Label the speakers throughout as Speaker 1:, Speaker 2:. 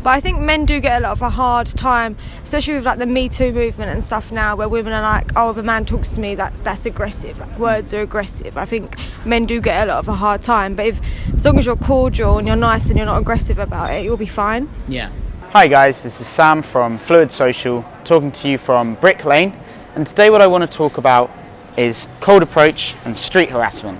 Speaker 1: But I think men do get a lot of a hard time, especially with like the Me Too movement and stuff now, where women are like, oh, if a man talks to me, that's aggressive, like words are aggressive. I think men do get a lot of a hard time, but as long as you're cordial and you're nice and you're not aggressive about it, you'll be fine.
Speaker 2: Yeah. Hi guys, this is Sam from Fluid Social, talking to you from Brick Lane, and today what I want to talk about is cold approach and street harassment.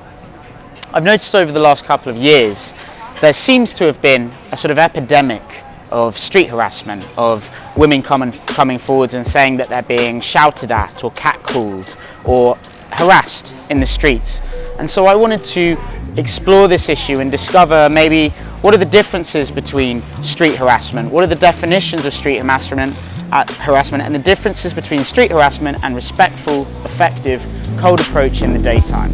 Speaker 2: I've noticed over the last couple of years there seems to have been a sort of epidemic of street harassment, of women coming forwards and saying that they're being shouted at or catcalled or harassed in the streets. And so I wanted to explore this issue and discover maybe what are the differences between street harassment, what are the definitions of street harassment and the differences between street harassment and respectful, effective, cold approach in the daytime.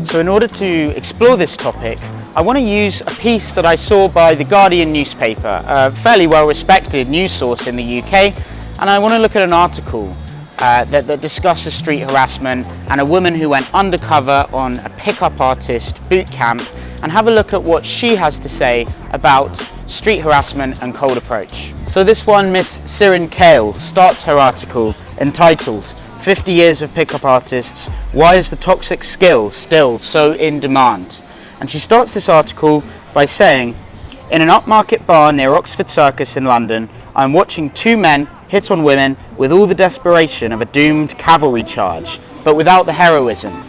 Speaker 2: So in order to explore this topic, I want to use a piece that I saw by the Guardian newspaper, a fairly well-respected news source in the UK, and I want to look at an article that discusses street harassment and a woman who went undercover on a pickup artist boot camp, and have a look at what she has to say about street harassment and cold approach. So this one, Miss Sirin Kale, starts her article entitled 50 Years of Pickup Artists, Why is the Toxic Skill Still So in Demand? And she starts this article by saying, in an upmarket bar near Oxford Circus in London, I'm watching two men hit on women with all the desperation of a doomed cavalry charge, but without the heroism.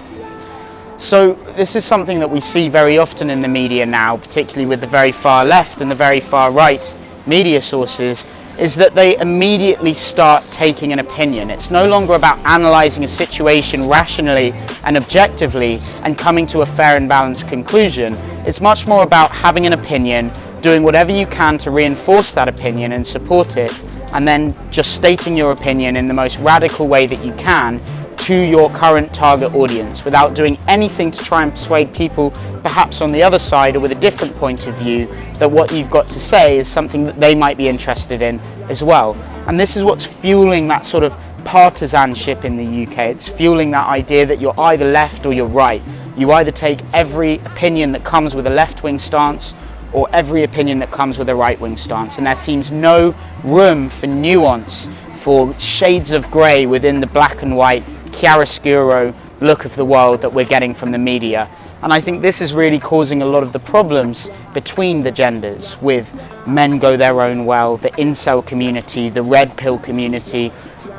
Speaker 2: So this is something that we see very often in the media now, particularly with the very far left and the very far right media sources, is that they immediately start taking an opinion. It's no longer about analysing a situation rationally and objectively and coming to a fair and balanced conclusion. It's much more about having an opinion, doing whatever you can to reinforce that opinion and support it, and then just stating your opinion in the most radical way that you can to your current target audience without doing anything to try and persuade people perhaps on the other side or with a different point of view that what you've got to say is something that they might be interested in as well. And this is what's fueling that sort of partisanship in the UK. It's fueling that idea that you're either left or you're right. You either take every opinion that comes with a left-wing stance or every opinion that comes with a right-wing stance, and there seems no room for nuance, for shades of grey within the black and white chiaroscuro look of the world that we're getting from the media. And I think this is really causing a lot of the problems between the genders, with men go their own well, the incel community, the red pill community,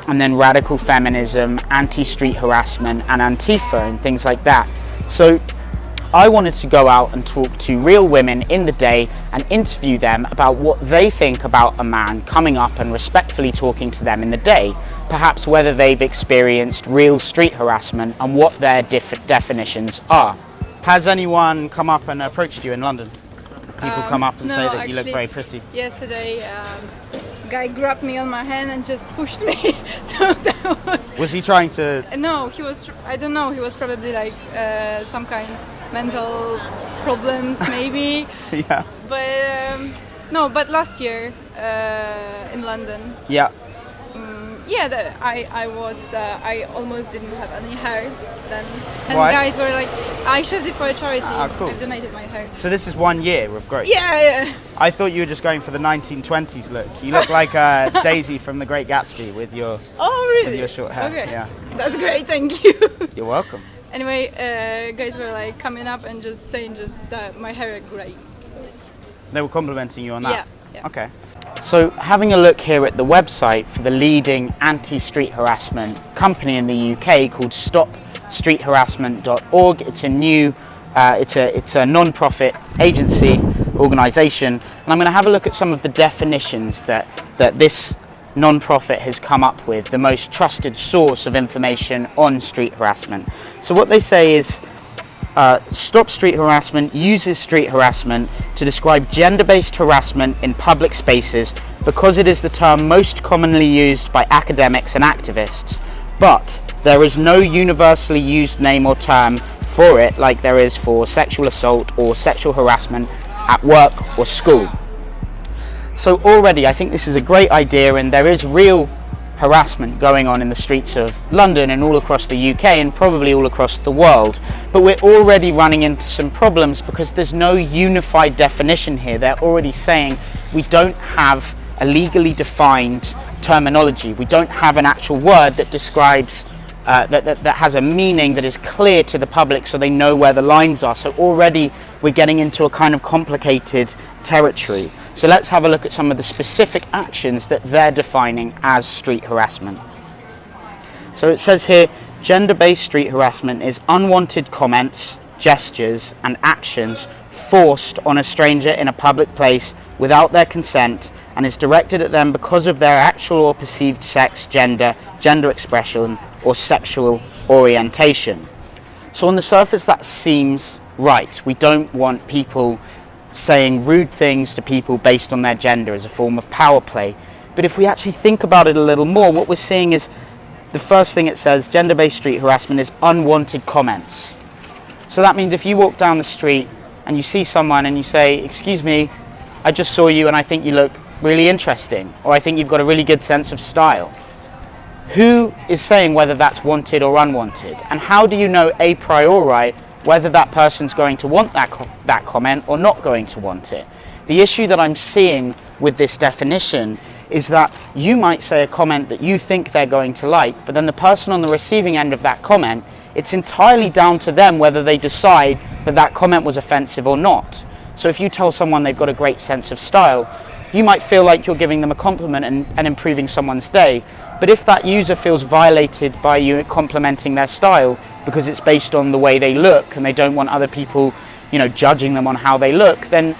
Speaker 2: and then radical feminism, anti-street harassment and Antifa and things like that. So I wanted to go out and talk to real women in the day and interview them about what they think about a man coming up and respectfully talking to them in the day, perhaps whether they've experienced real street harassment and what their definitions are. Has anyone come up and approached you in London? People come up and say that you look very pretty.
Speaker 3: Yesterday, a guy grabbed me on my hand and just pushed me. So that was...
Speaker 2: Was he trying to...
Speaker 3: No, he was, I don't know, he was probably like some kind mental problems maybe.
Speaker 2: Yeah.
Speaker 3: But no, but last year in London.
Speaker 2: Yeah.
Speaker 3: I almost didn't have any hair then. And
Speaker 2: Why?
Speaker 3: guys were like, I shaved it for a charity.
Speaker 2: Cool.
Speaker 3: I donated my hair.
Speaker 2: So this is 1 year of growth?
Speaker 3: Yeah.
Speaker 2: I thought you were just going for the 1920s look. You look like Daisy from The Great Gatsby with your, with your short hair.
Speaker 3: Okay.
Speaker 2: Yeah.
Speaker 3: That's great, thank you.
Speaker 2: You're welcome.
Speaker 3: Anyway, guys were like coming up and just saying that my hair is great. So.
Speaker 2: They were complimenting you on that?
Speaker 3: Yeah.
Speaker 2: Okay. So having a look here at the website for the leading anti-street harassment company in the UK called stopstreetharassment.org. It's a new, it's a non-profit agency, organisation, and I'm going to have a look at some of the definitions that this non-profit has come up with, the most trusted source of information on street harassment. So what they say is, Stop Street Harassment uses street harassment to describe gender-based harassment in public spaces because it is the term most commonly used by academics and activists, but there is no universally used name or term for it like there is for sexual assault or sexual harassment at work or school. So already I think this is a great idea, and there is real harassment going on in the streets of London and all across the UK and probably all across the world. But we're already running into some problems because there's no unified definition here. They're already saying we don't have a legally defined terminology. We don't have an actual word that describes that has a meaning that is clear to the public so they know where the lines are. So already we're getting into a kind of complicated territory. So let's have a look at some of the specific actions that they're defining as street harassment. So it says here, gender-based street harassment is unwanted comments, gestures and actions forced on a stranger in a public place without their consent and is directed at them because of their actual or perceived sex, gender, gender expression or sexual orientation. So on the surface that seems right. We don't want people saying rude things to people based on their gender as a form of power play. But if we actually think about it a little more, what we're seeing is the first thing it says, gender-based street harassment is unwanted comments. So that means if you walk down the street and you see someone and you say, excuse me, I just saw you and I think you look really interesting, or I think you've got a really good sense of style. Who is saying whether that's wanted or unwanted? And how do you know a priori whether that person's going to want that comment or not going to want it? The issue that I'm seeing with this definition is that you might say a comment that you think they're going to like, but then the person on the receiving end of that comment, it's entirely down to them whether they decide that that comment was offensive or not. So if you tell someone they've got a great sense of style, you might feel like you're giving them a compliment and improving someone's day. But if that user feels violated by you complimenting their style because it's based on the way they look and they don't want other people, judging them on how they look, then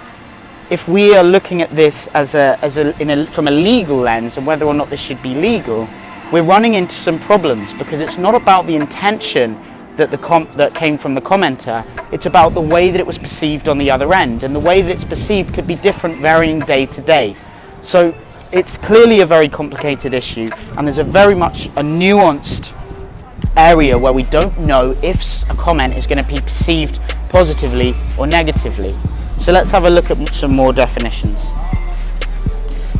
Speaker 2: if we are looking at this from a legal lens and whether or not this should be legal, we're running into some problems because it's not about the intention that came from the commenter, it's about the way that it was perceived on the other end, and the way that it's perceived could be different varying day to day. So it's clearly a very complicated issue, and there's a very much a nuanced area where we don't know if a comment is going to be perceived positively or negatively. So let's have a look at some more definitions.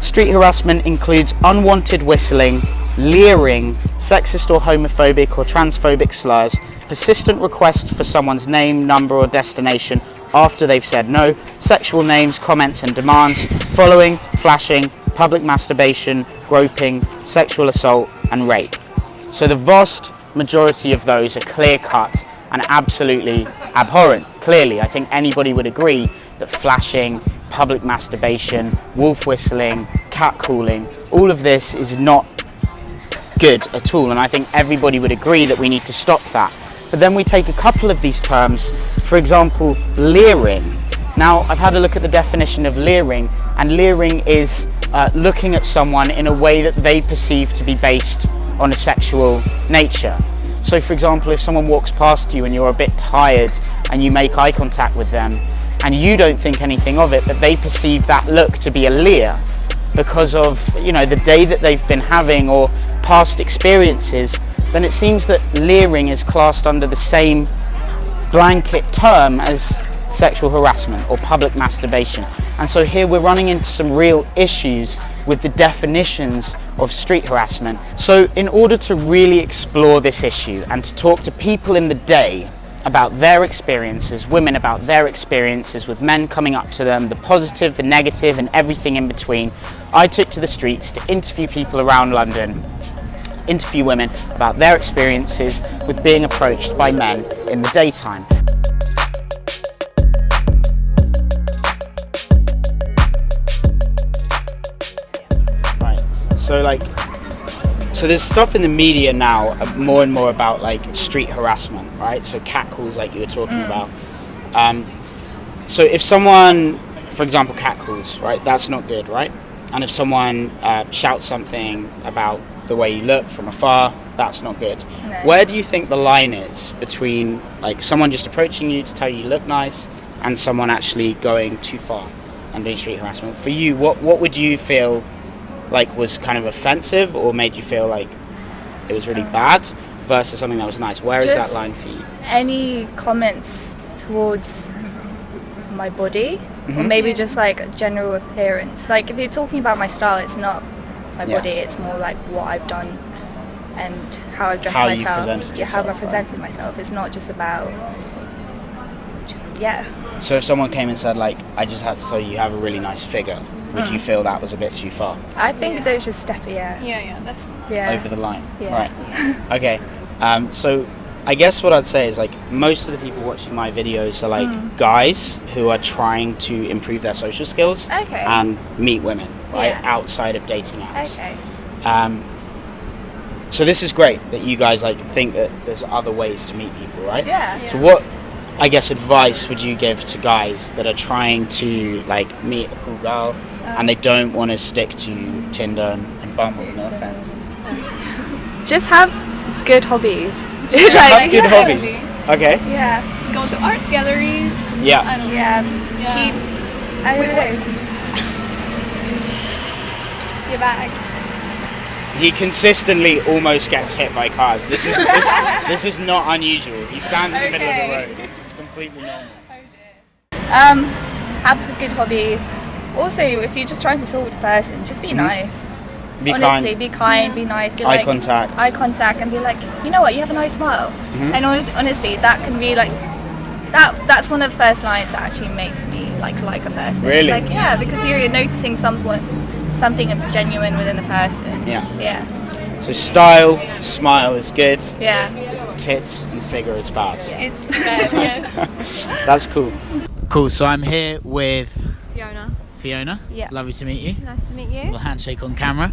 Speaker 2: Street harassment includes unwanted whistling, leering, sexist or homophobic or transphobic slurs, persistent requests for someone's name, number or destination after they've said no, sexual names, comments and demands, following, flashing, public masturbation, groping, sexual assault and rape. So the vast majority of those are clear-cut and absolutely abhorrent. Clearly, I think anybody would agree that flashing, public masturbation, wolf whistling, catcalling, all of this is not good at all, and I think everybody would agree that we need to stop that. But then we take a couple of these terms, for example, leering. Now, I've had a look at the definition of leering, and leering is looking at someone in a way that they perceive to be based on a sexual nature. So, for example, if someone walks past you and you're a bit tired and you make eye contact with them, and you don't think anything of it, but they perceive that look to be a leer because of, the day that they've been having or past experiences, then it seems that leering is classed under the same blanket term as sexual harassment or public masturbation. And so here we're running into some real issues with the definitions of street harassment. So in order to really explore this issue and to talk to people in the day about their experiences, women about their experiences with men coming up to them, the positive, the negative and everything in between, I took to the streets to interview people around London, interview women about their experiences with being approached by men in the daytime. Right, so there's stuff in the media now more and more about street harassment, right? So catcalls like you were talking about. So if someone, for example, catcalls, right, that's not good, right? And if someone shouts something about the way you look from afar, that's not good. No. Where do you think the line is between someone just approaching you to tell you look nice and someone actually going too far and doing street harassment? For you, what would you feel was kind of offensive or made you feel like it was really bad versus something that was nice? Where is that line for you?
Speaker 4: Any comments towards my body, or maybe just general appearance. If you're talking about my style, it's not my
Speaker 2: Yeah.
Speaker 4: body. It's more like what I've done and how I've dressed
Speaker 2: How you've
Speaker 4: myself.
Speaker 2: presented
Speaker 4: Yeah, how
Speaker 2: yourself,
Speaker 4: I've presented myself. It's not just about
Speaker 2: So if someone came and said, like, I just had to tell you, you have a really nice figure, would you feel that was a bit too far?
Speaker 4: I think those just step
Speaker 3: That's
Speaker 2: Over the line?
Speaker 4: Yeah.
Speaker 2: Right. Okay. So I guess what I'd say is, like, most of the people watching my videos are, like, guys who are trying to improve their social skills
Speaker 4: Okay.
Speaker 2: and meet women, right,
Speaker 4: Yeah.
Speaker 2: outside of dating apps.
Speaker 4: Okay.
Speaker 2: So this is great that you guys, like, think that there's other ways to meet people, right?
Speaker 4: Yeah.
Speaker 2: So what, I guess, advice would you give to guys that are trying to, like, meet a cool girl and they don't want to stick to Tinder and Bumble, no offense?
Speaker 4: Just have good hobbies.
Speaker 2: Have good hobbies. Okay.
Speaker 4: Yeah.
Speaker 3: Go to art galleries.
Speaker 2: Yeah.
Speaker 3: I don't know.
Speaker 4: Yeah.
Speaker 3: Yeah.
Speaker 4: Keep. I don't know.
Speaker 3: Your bag.
Speaker 2: He consistently almost gets hit by cars. This is not unusual. He stands in the middle of the road. It's completely normal.
Speaker 4: Have good hobbies. Also, if you're just trying to talk to a person, just be nice.
Speaker 2: Be
Speaker 4: Honestly,
Speaker 2: kind.
Speaker 4: be kind, be nice. Be
Speaker 2: Eye
Speaker 4: like,
Speaker 2: contact.
Speaker 4: Eye contact, and be like, you know what, you have a nice smile. And honestly, that can be like, that's one of the first lines that actually makes me like a person.
Speaker 2: Really?
Speaker 4: It's like, yeah, because you're noticing something genuine within the person.
Speaker 2: Yeah.
Speaker 4: Yeah.
Speaker 2: So style, smile is good.
Speaker 4: Yeah.
Speaker 2: Tits and figure is bad.
Speaker 4: It's
Speaker 2: That's cool. Cool. So I'm here with Fiona.
Speaker 1: Yeah.
Speaker 2: Lovely to meet you.
Speaker 1: Nice to meet you.
Speaker 2: Little handshake on camera.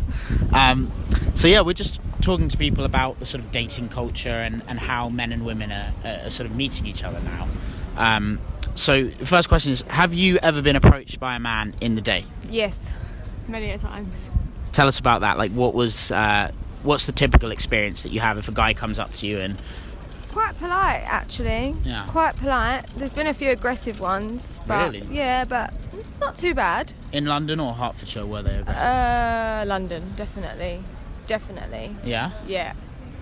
Speaker 2: So yeah, we're just talking to people about the sort of dating culture and how men and women are sort of meeting each other now. So the first question is, have you ever been approached by a man in the day?
Speaker 1: Yes, many a times.
Speaker 2: Tell us about that. Like, what's the typical experience that you have if a guy comes up to you and...
Speaker 1: Quite polite, actually.
Speaker 2: Yeah.
Speaker 1: Quite polite. There's been a few aggressive ones, but
Speaker 2: Really?
Speaker 1: yeah, but not too bad.
Speaker 2: In London or Hertfordshire, were they aggressive?
Speaker 1: London, definitely.
Speaker 2: Yeah?
Speaker 1: Yeah.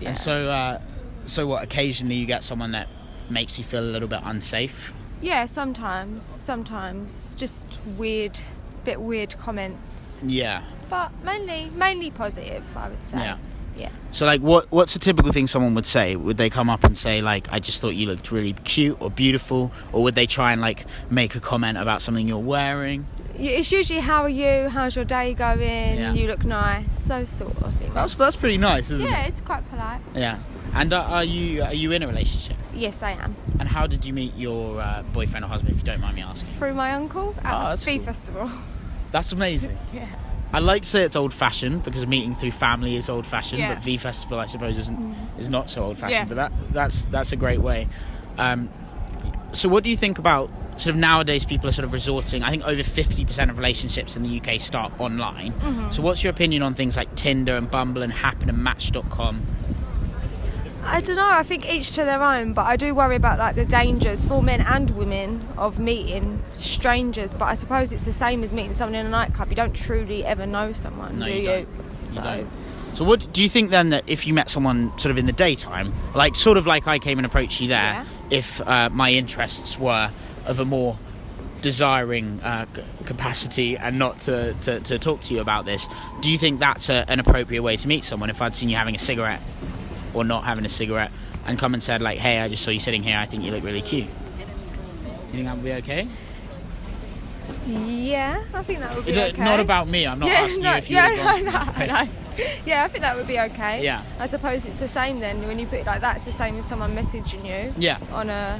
Speaker 2: And so what, occasionally you get someone that makes you feel a little bit unsafe?
Speaker 1: Yeah, sometimes. Just bit weird comments.
Speaker 2: Yeah.
Speaker 1: But mainly positive, I would say.
Speaker 2: Yeah.
Speaker 1: Yeah.
Speaker 2: So, like, what's a typical thing someone would say? Would they come up and say, like, I just thought you looked really cute or beautiful? Or would they try and, like, make a comment about something you're wearing?
Speaker 1: It's usually, how are you? How's your day going?
Speaker 2: Yeah.
Speaker 1: You look nice. Those sort of things.
Speaker 2: That's pretty nice, isn't
Speaker 1: Yeah,
Speaker 2: it?
Speaker 1: it's quite polite.
Speaker 2: Yeah. And are you in a relationship?
Speaker 1: Yes, I am.
Speaker 2: And how did you meet your boyfriend or husband, if you don't mind me asking?
Speaker 1: Through my uncle at the
Speaker 2: that's
Speaker 1: Fee
Speaker 2: cool.
Speaker 1: Festival.
Speaker 2: That's amazing.
Speaker 1: Yeah.
Speaker 2: I like to say it's old-fashioned because meeting through family is old-fashioned,
Speaker 1: Yeah.
Speaker 2: but V Festival, I suppose, is not so old-fashioned.
Speaker 1: Yeah.
Speaker 2: But that's a great way. So what do you think about sort of nowadays people are sort of resorting? I think over 50% of relationships in the UK start online. So what's your opinion on things like Tinder and Bumble and Happen and Match.com?
Speaker 1: I don't know, I think each to their own, but I do worry about like the dangers for men and women of meeting strangers, but I suppose it's the same as meeting someone in a nightclub. You don't truly ever know someone,
Speaker 2: No,
Speaker 1: do
Speaker 2: you
Speaker 1: you?
Speaker 2: don't.
Speaker 1: So
Speaker 2: You don't. So what do you think then, that if you met someone sort of in the daytime, like sort of like I came and approached you there,
Speaker 1: Yeah.
Speaker 2: if my interests were of a more desiring capacity and not to talk to you about this, do you think that's an appropriate way to meet someone? If I'd seen you having a cigarette or not having a cigarette and come and said, like, hey, I just saw you sitting here, I think you look really cute. You think that would be okay?
Speaker 1: yeah, I think that would be okay.
Speaker 2: Not about me, I'm not asking you if you would have gone for
Speaker 1: I know. Yeah, I think that would be okay.
Speaker 2: Yeah.
Speaker 1: I suppose it's the same then, when you put it like that, it's the same as someone messaging you
Speaker 2: Yeah.
Speaker 1: on a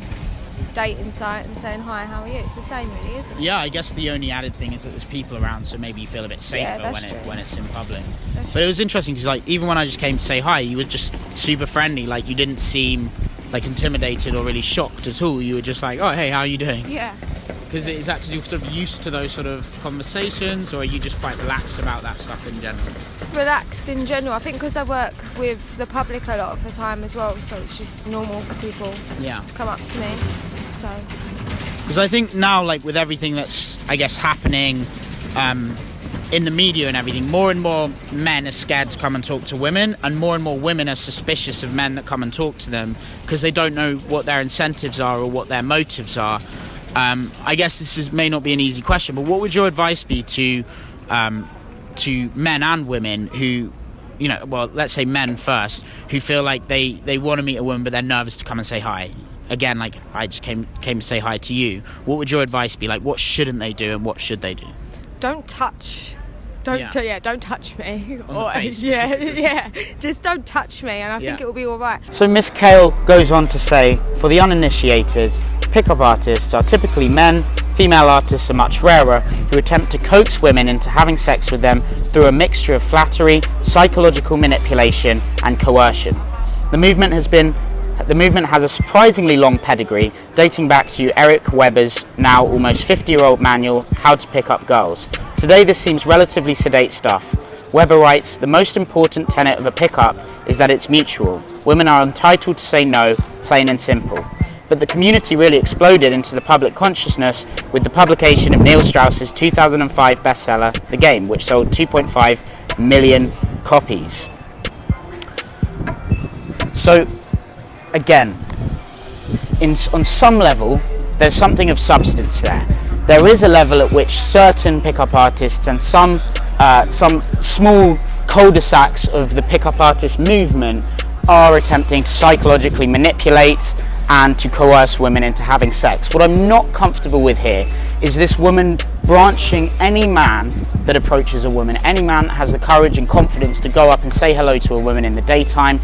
Speaker 1: dating site and saying, hi, how are you? It's the same really, isn't it?
Speaker 2: Yeah, I guess the only added thing is that there's people around, so maybe you feel a bit safer
Speaker 1: that's true.
Speaker 2: when it's in public.
Speaker 1: That's
Speaker 2: But it was interesting because, like, even when I just came to say hi, you were just super friendly. Like, you didn't seem like intimidated or really shocked at all. You were just like, oh, hey, how are you doing?
Speaker 1: Yeah.
Speaker 2: Because is that because you're sort of used to those sort of conversations, or are you just quite relaxed about that stuff in general?
Speaker 1: Relaxed in general. I think because I work with the public a lot of the time as well, so it's just normal for people
Speaker 2: Yeah.
Speaker 1: to come up to me. So
Speaker 2: Because I think now, like, with everything that's, I guess, happening in the media and everything, more and more men are scared to come and talk to women, and more women are suspicious of men that come and talk to them because they don't know what their incentives are or what their motives are. I guess may not be an easy question, but what would your advice be to to men and women who, you know, well, let's say men first, who feel like they want to meet a woman but they're nervous to come and say hi. Again, like I just came to say hi to you. What would your advice be? Like, what shouldn't they do and what should they do?
Speaker 1: Don't touch. Don't touch me.
Speaker 2: On the face,
Speaker 1: Just don't touch me, and I think it will be all right.
Speaker 2: So Miss Kale goes on to say, for the uninitiated, pickup artists are typically men. Female artists are much rarer, who attempt to coax women into having sex with them through a mixture of flattery, psychological manipulation, and coercion. The movement has a surprisingly long pedigree, dating back to Eric Weber's now almost 50-year-old manual, How to Pick Up Girls. Today this seems relatively sedate stuff. Weber writes, the most important tenet of a pickup is that it's mutual. Women are entitled to say no, plain and simple. But the community really exploded into the public consciousness with the publication of Neil Strauss's 2005 bestseller, The Game, which sold 2.5 million copies. So, again, on some level, there's something of substance there. There is a level at which certain pickup artists and some small cul-de-sacs of the pickup artist movement are attempting to psychologically manipulate and to coerce women into having sex. What I'm not comfortable with here is this woman branching any man that approaches a woman. Any man that has the courage and confidence to go up and say hello to a woman in the daytime,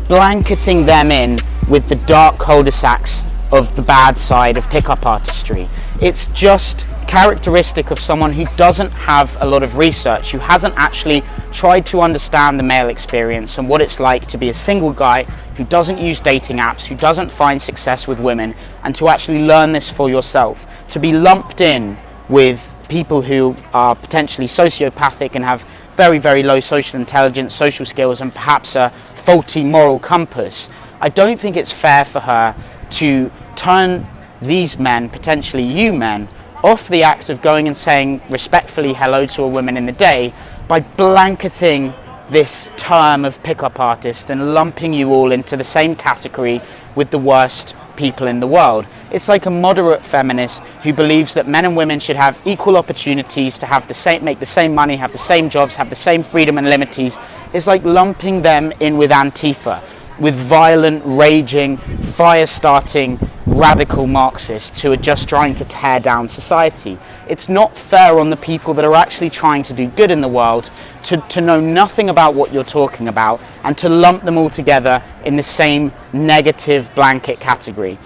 Speaker 2: blanketing them in with the dark cul-de-sacs of the bad side of pickup artistry. It's just characteristic of someone who doesn't have a lot of research, who hasn't actually tried to understand the male experience and what it's like to be a single guy who doesn't use dating apps, who doesn't find success with women, and to actually learn this for yourself. To be lumped in with people who are potentially sociopathic and have very, very low social intelligence, social skills, and perhaps a faulty moral compass, I don't think it's fair for her to turn these men, potentially you men, off the act of going and saying respectfully hello to a woman in the day by blanketing this term of pickup artist and lumping you all into the same category with the worst people in the world. It's like a moderate feminist who believes that men and women should have equal opportunities to have the same, make the same money, have the same jobs, have the same freedom and liberties. It's like lumping them in with Antifa, with violent, raging, fire-starting, radical Marxists who are just trying to tear down society. It's not fair on the people that are actually trying to do good in the world to know nothing about what you're talking about and to lump them all together in the same negative blanket category.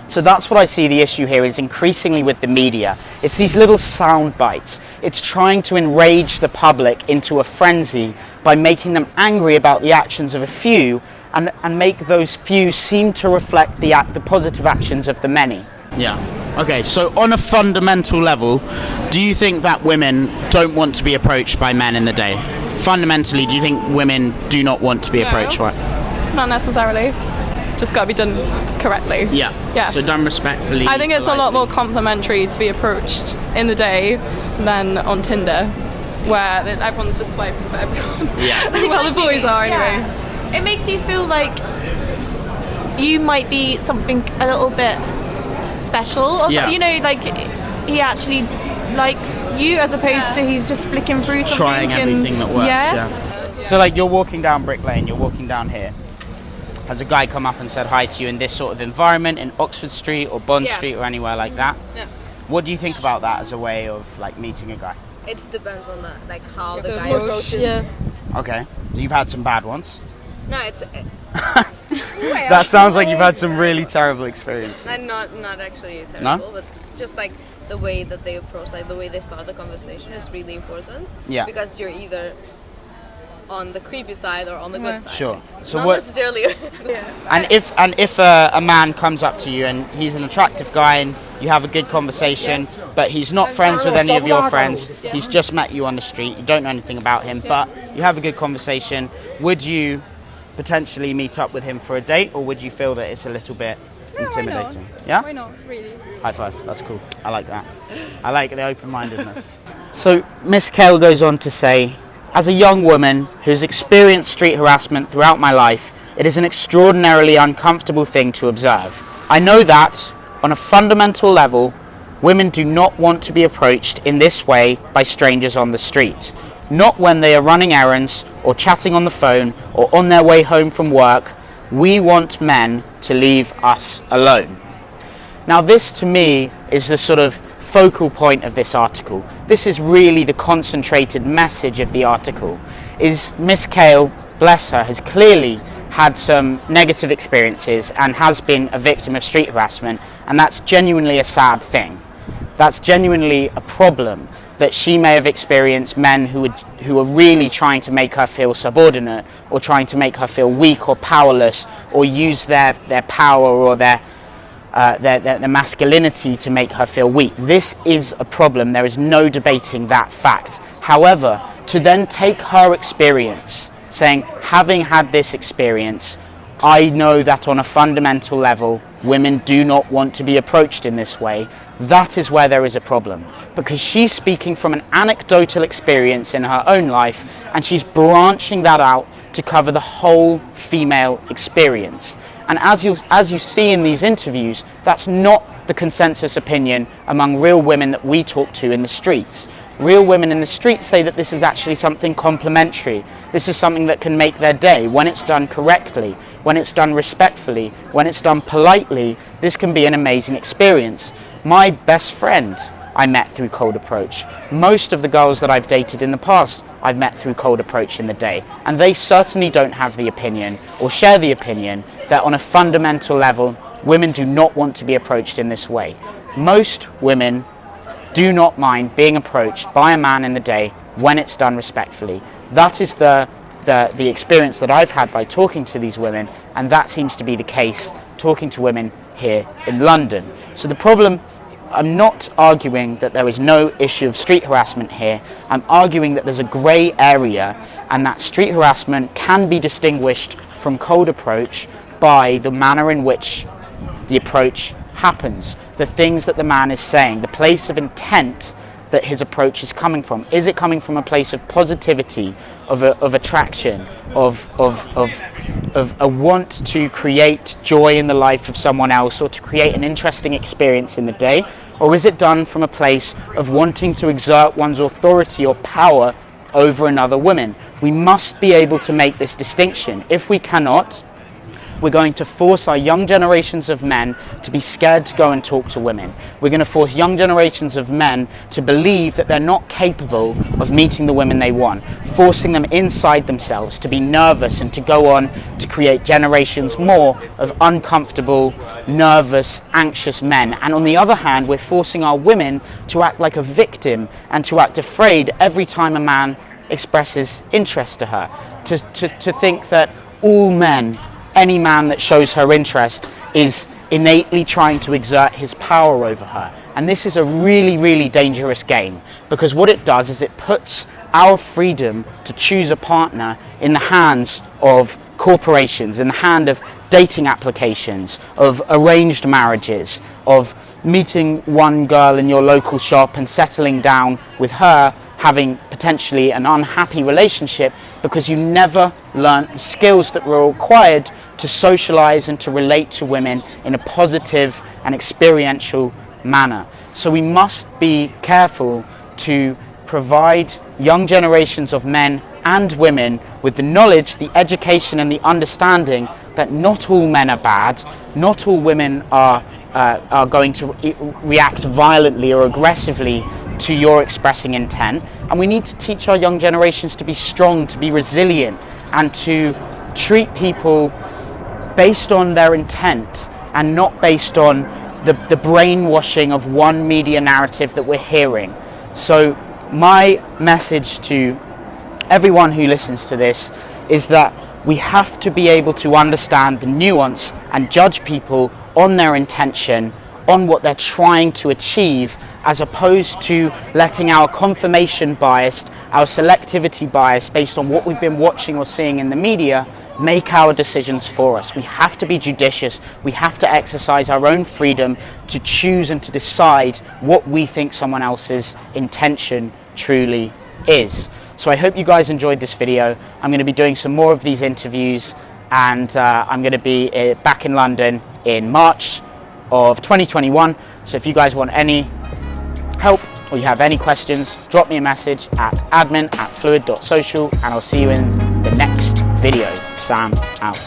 Speaker 2: So that's what I see the issue here is increasingly with the media. It's these little sound bites. It's trying to enrage the public into a frenzy by making them angry about the actions of a few and make those few seem to reflect the positive actions of the many. Yeah. Okay, so on a fundamental level, do you think that women don't want to be approached by men in the day? Fundamentally, do you think women do not want to be approached by?
Speaker 3: Not necessarily. Just got to be done correctly.
Speaker 2: Yeah. So done respectfully.
Speaker 3: I think it's politely. A lot more complimentary to be approached in the day than on Tinder, where everyone's just swiping for everyone.
Speaker 2: Yeah.
Speaker 3: Well, the boys are anyway.
Speaker 5: Yeah. It makes you feel like you might be something a little bit special. Or you know, like he actually likes you as opposed to he's just flicking through something.
Speaker 2: Trying everything that works, yeah. So like you're walking down Brick Lane, you're walking down here. Has a guy come up and said hi to you in this sort of environment in Oxford Street or Bond Street or anywhere like that?
Speaker 6: Yeah.
Speaker 2: What do you think about that as a way of like meeting a guy?
Speaker 6: It depends on how the guy approaches.
Speaker 5: Yeah.
Speaker 2: Okay. So you've had some bad ones?
Speaker 6: No, it's
Speaker 2: That sounds like you've had some really terrible experiences.
Speaker 6: not actually terrible,
Speaker 2: No?
Speaker 6: but just like the way that they approach, like the way they start the conversation is really important.
Speaker 2: Yeah.
Speaker 6: Because you're either on the creepy side or on the good side.
Speaker 2: Sure. So
Speaker 6: Not
Speaker 2: what?
Speaker 6: necessarily.
Speaker 2: And if a man comes up to you and he's an attractive guy and you have a good conversation, but he's not friends with any of your friends, he's just met you on the street, you don't know anything about him, but you have a good conversation, would you potentially meet up with him for a date, or would you feel that it's a little bit intimidating? Yeah?
Speaker 3: Why not, really?
Speaker 2: High five, that's cool. I like that. I like the open-mindedness. So Miss Kell goes on to say, as a young woman who's experienced street harassment throughout my life, it is an extraordinarily uncomfortable thing to observe. I know that, on a fundamental level, women do not want to be approached in this way by strangers on the street. not when they are running errands or chatting on the phone or on their way home from work. We want men to leave us alone. Now this to me is the sort of focal point of this article. This is really the concentrated message of the article. Is Miss Kale, bless her, has clearly had some negative experiences and has been a victim of street harassment, and that's genuinely a sad thing. That's genuinely a problem, that she may have experienced men who are really trying to make her feel subordinate, or trying to make her feel weak or powerless, or use their power or their masculinity to make her feel weak. This is a problem. There is no debating that fact. However, to then take her experience, saying, having had this experience, I know that on a fundamental level, women do not want to be approached in this way. That is where there is a problem, because she's speaking from an anecdotal experience in her own life, and she's branching that out to cover the whole female experience. And as you see in these interviews, that's not the consensus opinion among real women that we talk to in the streets. Real women in the streets say that this is actually something complementary. This is something that can make their day. When it's done correctly, when it's done respectfully, when it's done politely, this can be an amazing experience. My best friend I met through cold approach. Most of the girls that I've dated in the past, I've met through cold approach in the day. And they certainly don't have the opinion, or share the opinion, that on a fundamental level, women do not want to be approached in this way. Most women do not mind being approached by a man in the day when it's done respectfully. That is the experience that I've had by talking to these women, and that seems to be the case talking to women here in London. So the problem, I'm not arguing that there is no issue of street harassment here. I'm arguing that there's a grey area, and that street harassment can be distinguished from cold approach by the manner in which the approach happens, the things that the man is saying, the place of intent that his approach is coming from. Is it coming from a place of positivity, of attraction, of a want to create joy in the life of someone else, or to create an interesting experience in the day? Or is it done from a place of wanting to exert one's authority or power over another woman? We must be able to make this distinction. If we cannot, we're going to force our young generations of men to be scared to go and talk to women. We're going to force young generations of men to believe that they're not capable of meeting the women they want, forcing them inside themselves to be nervous and to go on to create generations more of uncomfortable, nervous, anxious men. And on the other hand, we're forcing our women to act like a victim and to act afraid every time a man expresses interest to her, to think that all men, any man that shows her interest, is innately trying to exert his power over her. And this is a really, really dangerous game, because what it does is it puts our freedom to choose a partner in the hands of corporations, in the hand of dating applications, of arranged marriages, of meeting one girl in your local shop and settling down with her, having potentially an unhappy relationship because you never learnt the skills that were required to socialize and to relate to women in a positive and experiential manner. So we must be careful to provide young generations of men and women with the knowledge, the education and the understanding that not all men are bad, not all women are going to react violently or aggressively to your expressing intent. And we need to teach our young generations to be strong, to be resilient, and to treat people based on their intent and not based on the brainwashing of one media narrative that we're hearing. So my message to everyone who listens to this is that we have to be able to understand the nuance and judge people on their intention, on what they're trying to achieve, as opposed to letting our confirmation bias, our selectivity bias based on what we've been watching or seeing in the media, make our decisions for us. We have to be judicious. We have to exercise our own freedom to choose and to decide what we think someone else's intention truly is. So I hope you guys enjoyed this video. I'm going to be doing some more of these interviews, and I'm going to be back in London in March of 2021. So if you guys want any help or you have any questions, drop me a message at admin@fluid.social, and I'll see you in the next video. Sam out.